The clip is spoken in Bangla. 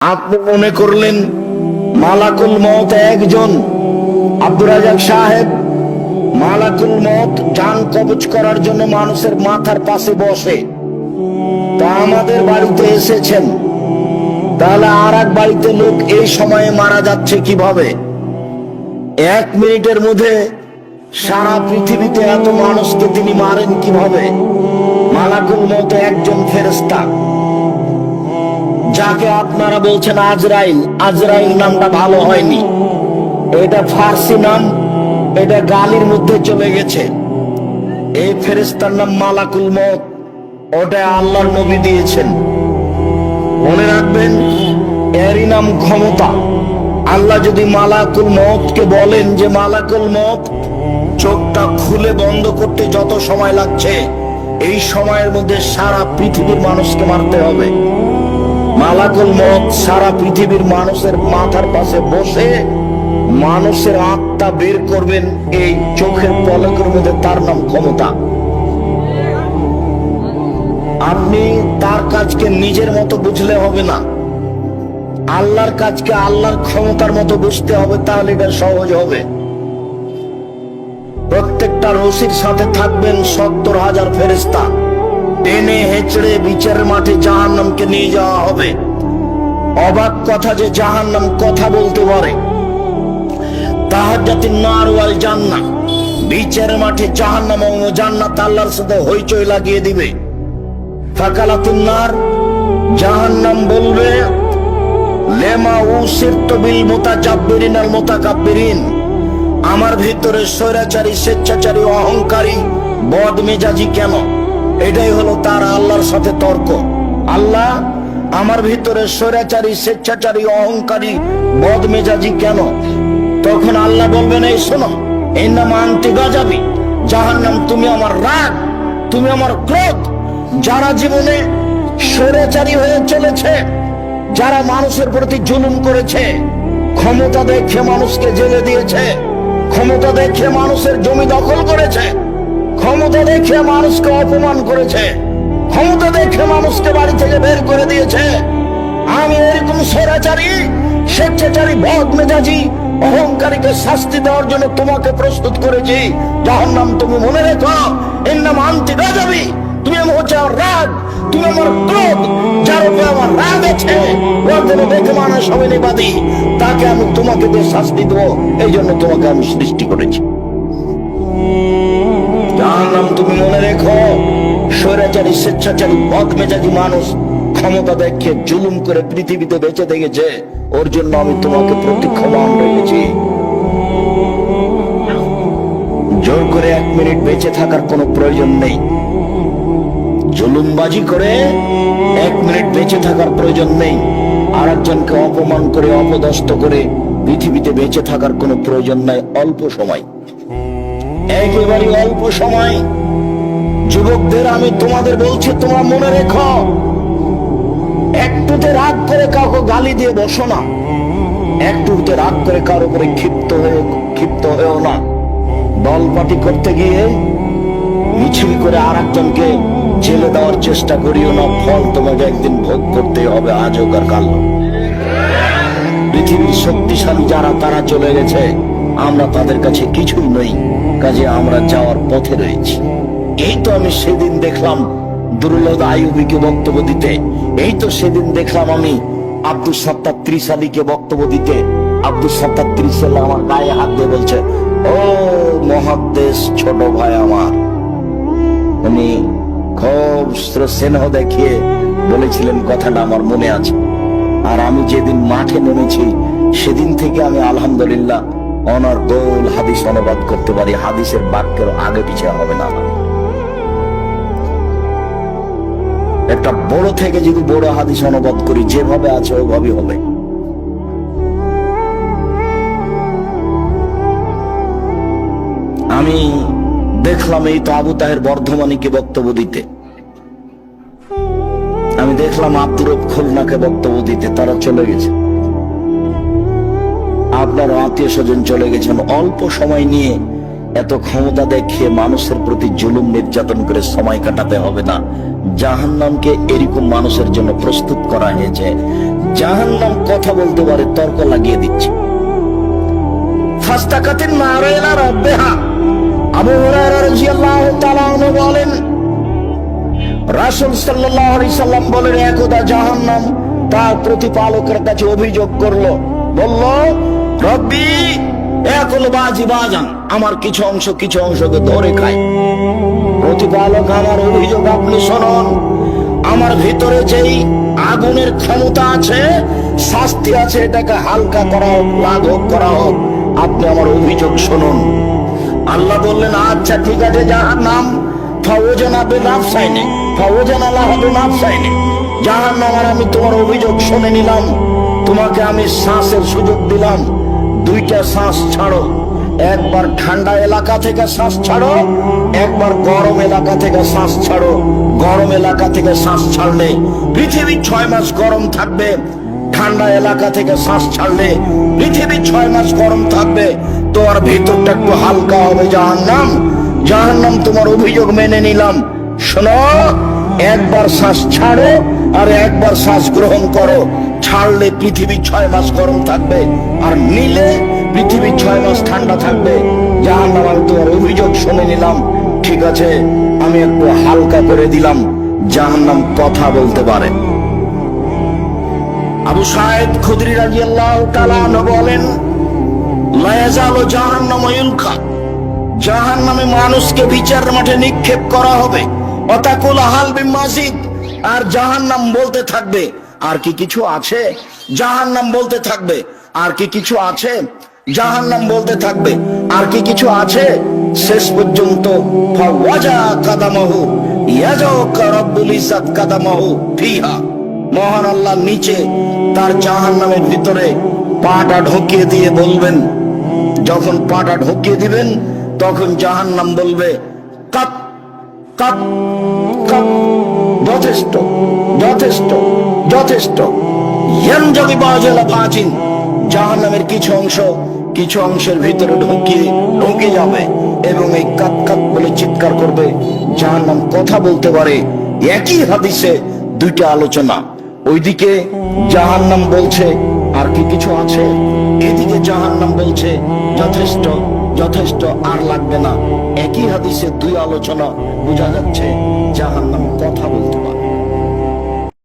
আপনি মনে করলেন মালাকুল মউত একজন, আব্দুর রাজাক সাহেব। মালাকুল মউত জান কবজ করার জন্য মানুষের মাথার পাশে বসে। তা আমাদের বাড়িতে এসেছেন, তাহলে আর এক বাড়িতে লোক এই সময়ে মারা যাচ্ছে কিভাবে? 1 মিনিটের মধ্যে সারা পৃথিবীতে এত মানুষকে তিনি মারেন কিভাবে? মালাকুল মউত একজন ফেরেশতা, যাকে আপনারা বলছেন আজরাইল। আজরাইল নামটা ভালো হয়নি, এটা ফার্সি নাম, এটা গালির মধ্যে চলে গেছে। এই ফেরেশতার নাম মালাকুল মউত, ওটা আল্লাহর নবী দিয়েছেন। মনে রাখবেন, এরই নাম ক্ষমতা। আল্লাহ যদি মালাকুল মউতকে বলেন যে মালাকুল মউত চোখটা খুলে বন্ধ করতে যত সময় লাগছে, এই সময়ের মধ্যে সারা পৃথিবীর মানুষকে মারতে হবে। মালাকুল মউত সারা পৃথিবীর মানুষের মাথার পাশে বসে মানুষের আত্মা বের করবেন এই চোখের পলকের মধ্যে। তার নাম ক্ষমতা। আপনি তার কাজকে নিজের মতো বুঝলে হবে না, আল্লাহর কাজকে আল্লাহর ক্ষমতার মতো বুঝতে হবে, তাহলে এটা সহজ হবে। প্রত্যেকটা রশির সাথে থাকবেন 70,000 ফেরেশতা। টেনে হেঁচড়ে বিচারের মাঠে জাহান্নামকে নিয়ে যাওয়া হবে। অবাক কথা যে জাহান্নাম কথা বলতে পারে। তাহাজ্জাতিন নার ওয়াল জান্নাহ, বিচারের মাঠে জাহান্নাম ও জান্নাত আল্লাহর সাথে হইচই লাগিয়ে দিবে। ফাকালাতুন নার, জাহান্নাম বলবে, লেমা উসিরতু বিল মুতাজাব্বিরিন আল মুতাকাব্বিরিন, আমার ভিতরে স্বৈরাচারী, স্বেচ্ছাচারী, অহংকারী, বদমেজাজি কেন? এটাই হলো তার আল্লাহর সাথে তর্ক। আল্লাহ, আমার ভিতরে স্বৈরাচারী, স্বেচ্ছাচারী, অহংকারী, বদমেজাজি কেন? তখন আল্লাহ বলবেন, এই শোনো, ইন্নামা আনতি গাযাবি, জাহান্নাম তুমি আমার রাগ, তুমি আমার ক্রোধ। যারা জীবনে স্বৈরাচারী হয়ে চলেছে, যারা মানুষের প্রতি জুলুম করেছে, ক্ষমতা দেখে মানুষকে জেলে দিয়েছে, ক্ষমতা দেখে মানুষের জমি দখল করেছে, ক্ষমতা দেখে মানুষকে অপমান করেছে, ক্ষমতা দেখে মানুষকে বাড়ি থেকে বের করে দিয়েছে, আমি এরকম স্বৈরাচারী, স্বেচ্ছাচারী, বদমেজাজি, অহংকারীকে শাস্তি দেওয়ার জন্য তোমাকে প্রস্তুত করেছি। জাহান্নাম তুমি মনে রেখো, ইন্নামা আনতি গাযাবি, তুমি হচ্ছে আমার রাগ, তুমি আমার ক্রোধ। যার উপরে আমার রাগ আছে, ওর কোনো দেখে মানুষ হবে নিবাদী, তাকে আমি তোমাকে দিয়ে শাস্তি দেবো, এই জন্য তোমাকে আমি সৃষ্টি করেছি। জাহান্নাম তুমি মনে রেখো, স্বৈরাচারী, স্বেচ্ছাচারী, বদমেজাজি মানুষ ক্ষমতা দেখে জুলুম করে পৃথিবীতে বেঁচে দেখেছে, ওর জন্য আমি তোমাকে প্রতীক্ষমান রেখেছি। জোর করে 1 মিনিট বেঁচে থাকার কোনো প্রয়োজন নেই। জুলুমবাজি করে 1 মিনিট বেঁচে থাকার প্রয়োজন নেই। আর একজনকে অপমান করে, অপদস্থ করে পৃথিবীতে বেঁচে থাকার কোনো প্রয়োজন নাই। অল্প সময়, একেবারে অল্প সময়। যুবকদের আমি তোমাদের বলছি, তোমরা মনে রেখো, একটুতে রাগ করে কাউকে গালি দিয়ে বসো না, একটুতে রাগ করে কারোর উপরে ক্ষিপ্ত হয়েও না। দল পার্টি করতে গিয়ে মিছিল করে আর একজনকে জেলে দেওয়ার চেষ্টা করিও না, ফল তোমাকে একদিন ভোগ করতে হবে, আজ হোক আর কাল। পৃথিবীর শক্তিশালী যারা, তারা চলে গেছে, আমরা তাদের কাছে কিছুই নই, কাজে আমরা যাওয়ার পথে রয়েছি। এই তো আমি সেদিন দেখলাম দুরুলদ আইয়ুবীকে বক্তব্য দিতে, এই তো সেদিন দেখলাম আমি আব্দুস সাত্তার ত্রিশালীকে বক্তব্য দিতে। আব্দুস সাত্তার ত্রিশালী আমার গায়ে হাত দিয়ে বলছে, ও মুহাদ্দিস ছোট ভাই আমার। উনি খুব স্নেহ দেখিয়ে বলেছিলেন, কথাটা আমার মনে আছে। আর আমি যেদিন মাঠে নেমেছি, সেদিন থেকে আমি আলহামদুলিল্লাহ অনর্গল হাদিস অনুবাদ করতে পারি। হাদিসের বাক্যের আগে পিছিয়ে হবে না। একটা বড় থেকে যদি বড় হাদিস অনুবাদ করি, যেভাবে আছে ওইভাবেই হবে। আমি দেখলাম এই তো আবু তাহের বর্ধমানীকে বক্তব্য দিতে, আমি দেখলাম আব্দুর রব খুলনাকে বক্তব্য দিতে, তারা চলে গেছে। আপনার আত্মীয় স্বজন চলে গেছেন। অল্প সময় নিয়ে এত ক্ষমতা দেখিয়ে মানুষের প্রতি জুলুম নির্যাতন করে সময় কাটাতে হবে না। জাহান্নামকে এরকম মানুষের জন্য প্রস্তুত করা হয়েছে জাহান্নাম কথা বলতে পারে, তর্ক লাগিয়ে দিচ্ছে। ফাস্তাকাতিন নার ইলা রাব্বিহা। আবু হুরায়রা রাদিয়াল্লাহু তাআলা আনহু বলেন, রাসূল সাল্লাল্লাহু আলাইহি সাল্লাম বলেন, একদা জাহান্নাম তার প্রতিপালকের কাছে অভিযোগ করলো, বলল, রব্বি ইয়াকুল বাজি বাজান, আমার কিছু অংশকে ধরে খায়। প্রতিপালক, আমার অভিযোগ আপনি শুনুন, আমার ভিতরে যেই আগুনের ক্ষমতা আছে, শাস্তি আছে, এটাকে হালকা করা হোক, লাঘব করা হোক, আপনি আমার অভিযোগ শুনুন। আল্লাহ বললেন, আচ্ছা ঠিক আছে, জাহান্নাম ফাওজানা বিনাফসাইনি ফাওজানা লাহা বিনাফসাইনি, জাহান্নাম আর আমি তোমার অভিযোগ শুনে নিলাম, তোমাকে আমি শ্বাসের সুযোগ দিলাম, দুইটা শ্বাস ছাড়ো, একবার ঠান্ডা এলাকা থেকে শ্বাস ছাড়ো, একবার গরম এলাকা থেকে শ্বাস ছাড়ো। গরম এলাকা থেকে শ্বাস ছাড়লে পৃথিবী 6 মাস গরম থাকবে, ঠান্ডা এলাকা থেকে শ্বাস ছাড়লে পৃথিবী 6 মাস গরম থাকবে, তোমার ভিতরটা একটু হালকা হবে। জাহান্নাম, জাহান্নাম তোমার অভিযোগ মেনে নিলাম, শোনো, একবার শ্বাস ছাড়ো আর একবার শ্বাস গ্রহণ করো। ছাড়লে পৃথিবী 6 মাস গরম থাকবে, আর নিলে পৃথিবী 6 মাস ঠান্ডা থাকবে। জাহান্নাম, আমি তোমার অভিযোগ শুনে নিলাম, ঠিক আছে, আমি একটু হালকা করে দিলাম। জাহান্নাম কথা বলতে পারে। আবু সাঈদ খুদরি রাদিয়াল্লাহু তাআলা আনহু বলেন, লা ইয়াজালু জাহান্নামু ইউলকা, জাহান্নামে মানুষকে বিচারের মাঠে নিক্ষেপ করা হবে। অতাকুল হাল বিমাজিদ, আর জাহান্নাম বলতে থাকবে, আর কি কিছু আছে? জাহান্নাম বলতে থাকবে, আর কি কিছু আছে? জাহান্নাম বলতে থাকবে, আর কি কিছু আছে? শেষ পর্যন্ত ফাওয়াজা কাদামাহু ইয়াজাউকা রাব্বুল ইজ্জাত কাদামাহু ফিহা, মহান আল্লাহ নিচে তার জাহান্নামের ভিতরে পাটা ঢুকিয়ে দিয়ে বলবেন, যখন পাটা ঢুকিয়ে দিবেন তখন জাহান্নাম বলবে, কাপ কাপ কাপ, যথেষ্ট যথেষ্ট যথেষ্ট। ইয়ানজাগি বাজালা বাজিন, জাহান্নামের কিছু অংশের ভিতরে ঢুকে যাবে এবং এই কাপ কাপ বলে চিৎকার করবে। জাহান্নাম কথা বলতে পারে। একই হাদিসে দুইটা আলোচনা, ওইদিকে জাহান্নাম বলছে আর কি কিছু আছে, এদিকে জাহান্নাম বলছে যথেষ্ট যথেষ্ট, আর লাগবে না। একই হাদিসে দুই আলোচনা, বোঝা যাচ্ছে জাহান্নাম কথা বলতে